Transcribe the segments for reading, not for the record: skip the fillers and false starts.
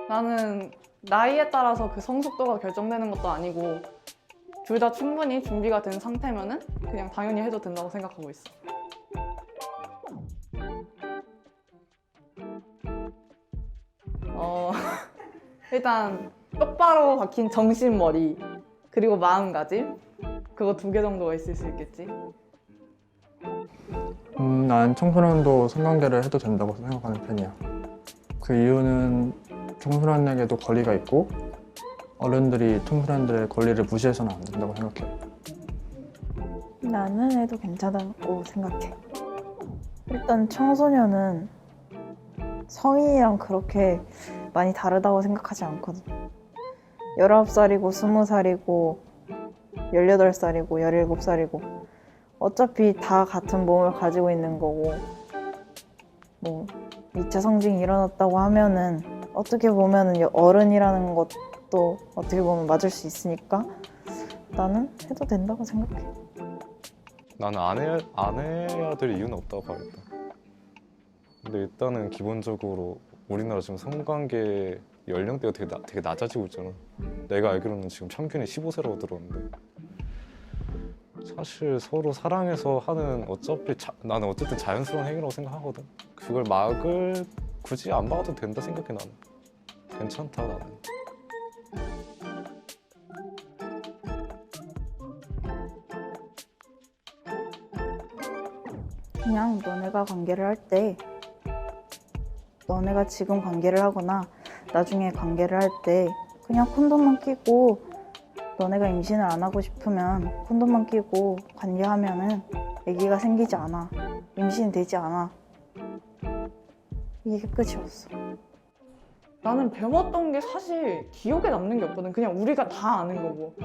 나는 나이에 따라서 그 성숙도가 결정되는 것도 아니고 둘 다 충분히 준비가 된 상태면은 그냥 당연히 해도 된다고 생각하고 있어. 어, 일단 똑바로 박힌 정신머리 그리고 마음가짐 그거 2개 정도가 있을 수 있겠지. 난 청소년도 성관계를 해도 된다고 생각하는 편이야. 그 이유는 청소년에게도 권리가 있고 어른들이 청소년들의 권리를 무시해서는 안 된다고 생각해. 나는 해도 괜찮다고 생각해. 일단 청소년은 성인이랑 그렇게 많이 다르다고 생각하지 않거든. 19살이고 20살이고 18살이고 17살이고 어차피 다 같은 몸을 가지고 있는 거고 뭐 2차 성징이 일어났다고 하면은 어떻게 보면은 어른이라는 것도 어떻게 보면 맞을 수 있으니까 나는 해도 된다고 생각해. 나는 안 해야 될 이유는 없다고 봐야겠다. 근데 일단은 기본적으로 우리나라 지금 성관계 연령대가 되게 낮아지고 있잖아. 내가 알기로는 지금 평균이 15세라고 들었는데 사실 서로 사랑해서 하는 나는 어쨌든 자연스러운 행위라고 생각하거든. 그걸 막을 굳이 안 막아도 된다 생각해. 나는 괜찮다. 나는 그냥 너네가 관계를 할 때 너네가 지금 관계를 하거나 나중에 관계를 할 때 그냥 콘돔만 끼고 너네가 임신을 안 하고 싶으면 콘돔만 끼고 관계하면은 아기가 생기지 않아. 임신이 되지 않아. 이게 끝이었어. 나는 배웠던 게 사실 기억에 남는 게 없거든. 그냥 우리가 다 아는 거고.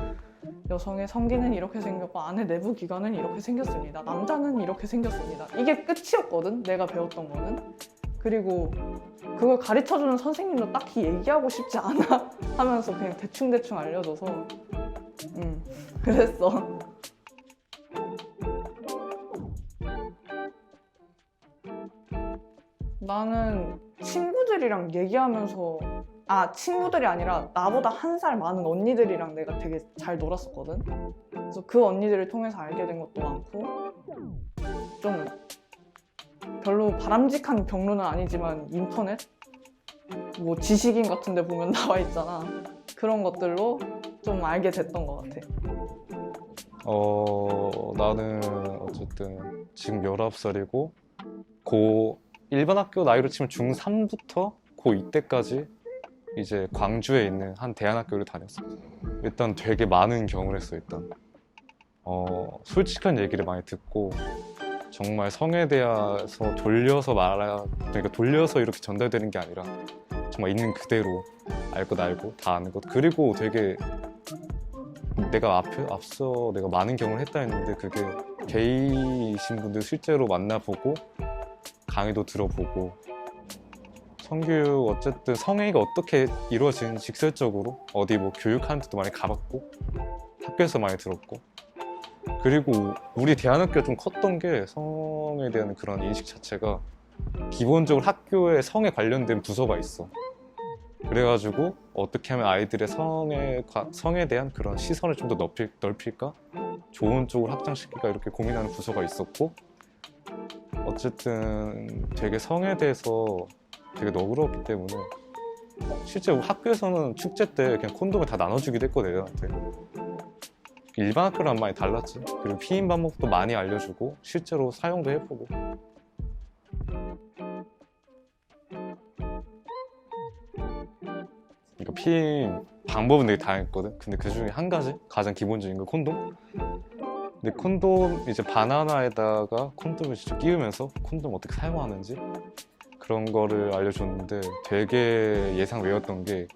여성의 성기는 이렇게 생겼고 안의 내부 기관은 이렇게 생겼습니다. 남자는 이렇게 생겼습니다. 이게 끝이었거든. 내가 배웠던 거는. 그리고 그걸 가르쳐주는 선생님도 딱히 얘기하고 싶지 않아 하면서 그냥 대충대충 알려줘서 그랬어. 나는 친구들이랑 얘기하면서 친구들이 아니라 나보다 1살 많은 언니들이랑 내가 되게 잘 놀았었거든. 그래서 그 언니들을 통해서 알게 된 것도 많고 좀 별로 바람직한 경로는 아니지만 인터넷? 뭐 지식인 같은 데 보면 나와 있잖아. 그런 것들로 좀 알게 됐던 것 같아. 나는 어쨌든 지금 19살이고 일반 학교 나이로 치면 중3부터 고2 때까지 이제 광주에 있는 한 대안학교를 다녔어. 일단 되게 많은 경험을 했어. 일단 솔직한 얘기를 많이 듣고 정말 성에 대해서 그러니까 돌려서 이렇게 전달되는 게 아니라 정말 있는 그대로 알 것 알고 다 아는 것. 그리고 되게 앞서 내가 많은 경험을 했다 했는데 그게 게이이신 분들 실제로 만나보고 강의도 들어보고 성교육 어쨌든 성행위가 어떻게 이루어지는지 직설적으로 어디 뭐 교육하는 데도 많이 가봤고 학교에서 많이 들었고 그리고 우리 대안학교가 좀 컸던 게 성에 대한 그런 인식 자체가 기본적으로 학교에 성에 관련된 부서가 있어. 그래가지고 어떻게 하면 아이들의 성에 대한 그런 시선을 좀 더 넓힐까? 좋은 쪽으로 확장시킬까? 이렇게 고민하는 부서가 있었고 어쨌든 되게 성에 대해서 되게 너그러웠기 때문에 실제 학교에서는 축제 때 그냥 콘돔을 다 나눠주기도 했고 애들한테. 일반 학교랑 많이 달랐지. 그리고 피임 방법도 많이 알려주고 실제로 사용도 해보고. 그러니까 피임 방법은 되게 다양했거든. 근데 그 중에 한 가지 가장 기본적인 거 콘돔. 근데 콘돔 이제 바나나에다가 콘돔을 직접 끼우면서 콘돔 어떻게 사용하는지 그런 거를 알려줬는데 되게 예상 외웠던 게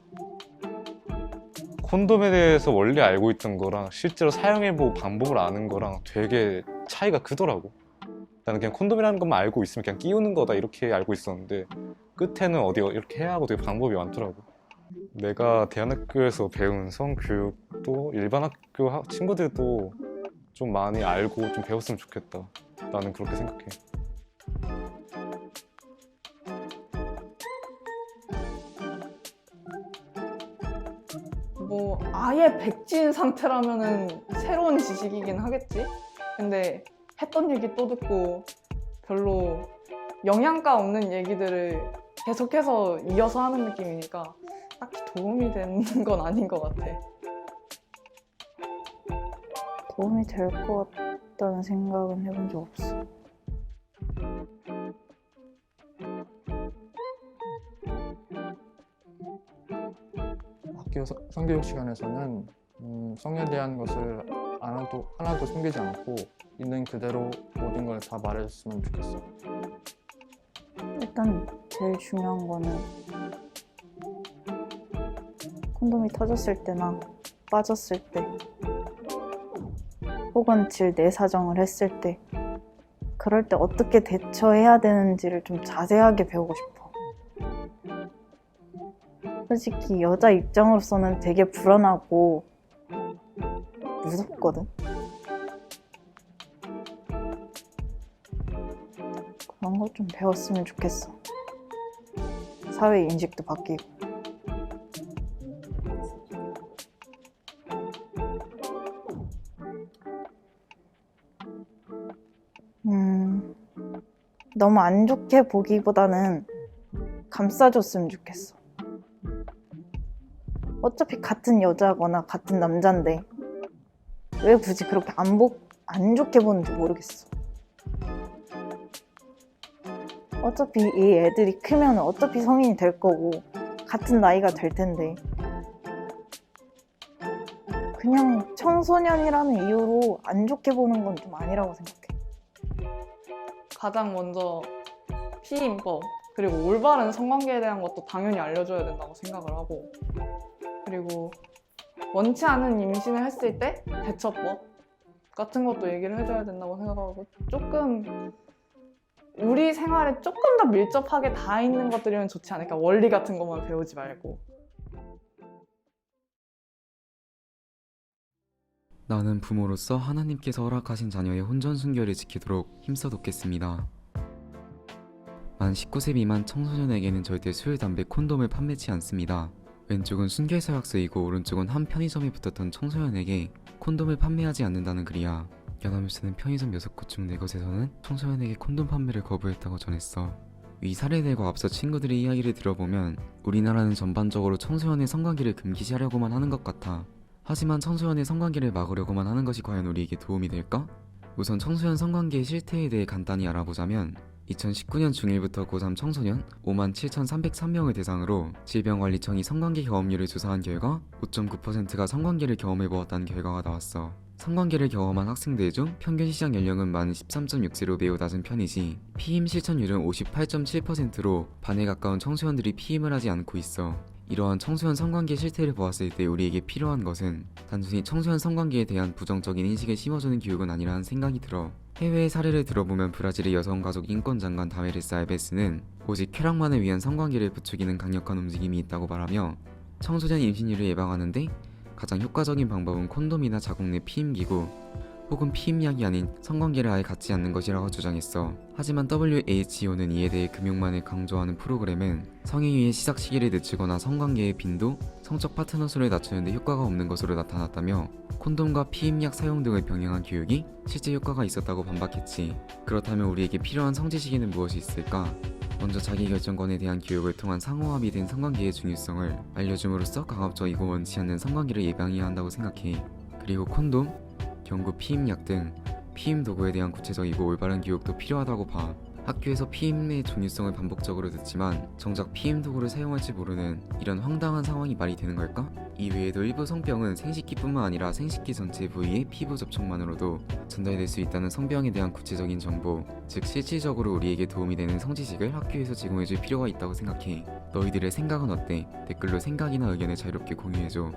콘돔에 대해서 원래 알고 있던 거랑 실제로 사용해보고 방법을 아는 거랑 되게 차이가 크더라고. 나는 그냥 콘돔이라는 것만 알고 있으면 그냥 끼우는 거다 이렇게 알고 있었는데 끝에는 어디 이렇게 해야 하고 되게 방법이 많더라고. 내가 대안학교에서 배운 성교육도 일반 학교 친구들도 좀 많이 알고 좀 배웠으면 좋겠다. 나는 그렇게 생각해. 아예 백지인 상태라면은 새로운 지식이긴 하겠지? 근데 했던 얘기 또 듣고 별로 영양가 없는 얘기들을 계속해서 이어서 하는 느낌이니까 딱히 도움이 되는 건 아닌 것 같아. 도움이 될 것 같다는 생각은 해본 적 없어. 학교 성교육 시간에서는 성에 대한 것을 하나도 숨기지 않고 있는 그대로 모든 걸 다 말해줬으면 좋겠어. 일단 제일 중요한 거는 콘돔이 터졌을 때나 빠졌을 때 혹은 질내사정을 했을 때 그럴 때 어떻게 대처해야 되는지를 좀 자세하게 배우고 싶어. 솔직히 여자 입장으로서는 되게 불안하고 무섭거든. 그런 거 좀 배웠으면 좋겠어. 사회 인식도 바뀌고. 너무 안 좋게 보기보다는 감싸줬으면 좋겠어. 어차피 같은 여자거나 같은 남잔데 왜 굳이 그렇게 안 좋게 보는지 모르겠어. 어차피 이 애들이 크면 어차피 성인이 될 거고 같은 나이가 될 텐데 그냥 청소년이라는 이유로 안 좋게 보는 건 좀 아니라고 생각해. 가장 먼저 피임법 그리고 올바른 성관계에 대한 것도 당연히 알려줘야 된다고 생각을 하고, 그리고 원치 않은 임신을 했을 때 대처법 같은 것도 얘기를 해줘야 된다고 생각하고, 조금 우리 생활에 조금 더 밀접하게 다 있는 것들이면 좋지 않을까. 원리 같은 것만 배우지 말고. 나는 부모로서 하나님께서 허락하신 자녀의 혼전 순결을 지키도록 힘써 돕겠습니다. 만 19세 미만 청소년에게는 절대 술, 담배, 콘돔을 판매치 않습니다. 왼쪽은 순결서약 쓰이고 오른쪽은 한 편의점에 붙었던 청소년에게 콘돔을 판매하지 않는다는 글이야. 연합뉴스는 편의점 6곳 중 4곳에서는 청소년에게 콘돔 판매를 거부했다고 전했어. 이 사례들과 앞서 친구들의 이야기를 들어보면 우리나라는 전반적으로 청소년의 성관계를 금기시하려고만 하는 것 같아. 하지만 청소년의 성관계를 막으려고만 하는 것이 과연 우리에게 도움이 될까? 우선 청소년 성관계의 실태에 대해 간단히 알아보자면 2019년 중1부터 고3 청소년 57,303명을 대상으로 질병관리청이 성관계 경험률을 조사한 결과 5.9%가 성관계를 경험해보았다는 결과가 나왔어. 성관계를 경험한 학생들 중 평균 시작 연령은 만 13.6세로 매우 낮은 편이지, 피임 실천율은 58.7%로 반에 가까운 청소년들이 피임을 하지 않고 있어. 이러한 청소년 성관계 실태를 보았을 때 우리에게 필요한 것은 단순히 청소년 성관계에 대한 부정적인 인식을 심어주는 교육은 아니라는 생각이 들어. 해외의 사례를 들어보면 브라질의 여성가족 인권장관 다메리스 알베스는 오직 쾌락만을 위한 성관계를 부추기는 강력한 움직임이 있다고 말하며, 청소년 임신율을 예방하는데 가장 효과적인 방법은 콘돔이나 자궁 내 피임기구 혹은 피임약이 아닌 성관계를 아예 갖지 않는 것이라고 주장했어. 하지만 WHO는 이에 대해 금욕만을 강조하는 프로그램은 성행위의 시작 시기를 늦추거나 성관계의 빈도, 성적 파트너 수를 낮추는 데 효과가 없는 것으로 나타났다며 콘돔과 피임약 사용 등을 병행한 교육이 실제 효과가 있었다고 반박했지. 그렇다면 우리에게 필요한 성지식에는 무엇이 있을까? 먼저 자기결정권에 대한 교육을 통한 상호합의 된 성관계의 중요성을 알려줌으로써 강압적이고 원치 않는 성관계를 예방해야 한다고 생각해. 그리고 콘돔, 경구 피임약 등 피임 도구에 대한 구체적이고 올바른 교육도 필요하다고 봐. 학교에서 피임의 중요성을 반복적으로 듣지만 정작 피임 도구를 사용할지 모르는 이런 황당한 상황이 말이 되는 걸까? 이 외에도 일부 성병은 생식기뿐만 아니라 생식기 전체 부위의 피부 접촉만으로도 전달될 수 있다는 성병에 대한 구체적인 정보, 즉 실질적으로 우리에게 도움이 되는 성지식을 학교에서 제공해줄 필요가 있다고 생각해. 너희들의 생각은 어때? 댓글로 생각이나 의견을 자유롭게 공유해줘.